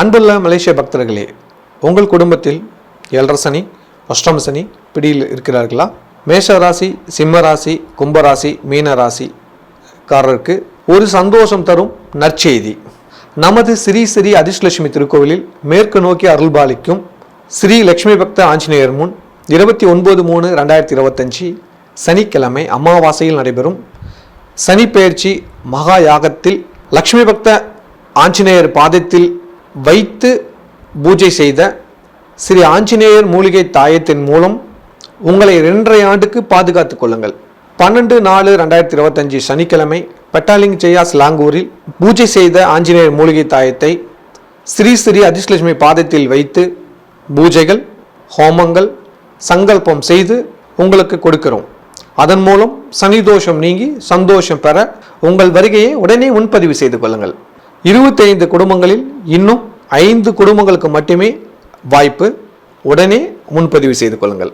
அன்புள்ள மலேசிய பக்தர்களே, உங்கள் குடும்பத்தில் 7.5 சனி, அஷ்டம சனி பிடியில் இருக்கிறார்களா? மேஷ ராசி, சிம்ம ராசி, கும்பராசி, மீன ராசிக்காரருக்கு ஒரு சந்தோஷம் தரும் நற்செய்தி. நமது ஸ்ரீ ஸ்ரீ அதிர்ஷ்டலட்சுமி திருக்கோவிலில் மேற்கு நோக்கி அருள்பாலிக்கும் ஸ்ரீ லட்சுமி பக்த ஆஞ்சநேயர் முன் 29/3/2025 சனிக்கிழமை அமாவாசையில் நடைபெறும் சனி பெயர்ச்சி மகா யாகத்தில் லட்சுமி பக்த ஆஞ்சநேயர் பாதத்தில் வைத்து பூஜை செய்த ஸ்ரீ ஆஞ்சநேயர் மூலிகை தாயத்தின் மூலம் உங்களை 2.5 ஆண்டுக்கு பாதுகாத்துக் கொள்ளுங்கள். 12/4/2025 சனிக்கிழமை பெட்டாலிங் ஜெயா ஸ்லாங்கூரில் பூஜை செய்த ஆஞ்சநேயர் மூலிகை தாயத்தை ஸ்ரீ ஸ்ரீ அதிர்ஷ்டலட்சுமி பாதத்தில் வைத்து பூஜைகள், ஹோமங்கள், சங்கல்பம் செய்து உங்களுக்கு கொடுக்கிறோம். அதன் மூலம் சனி தோஷம் நீங்கி சந்தோஷம் பெற உங்கள் வருகையை உடனே முன்பதிவு செய்து கொள்ளுங்கள். 25 குடும்பங்களில் இன்னும் 5 குடும்பங்களுக்கு மட்டுமே வாய்ப்பு. உடனே முன்பதிவு செய்து கொள்ளுங்கள்.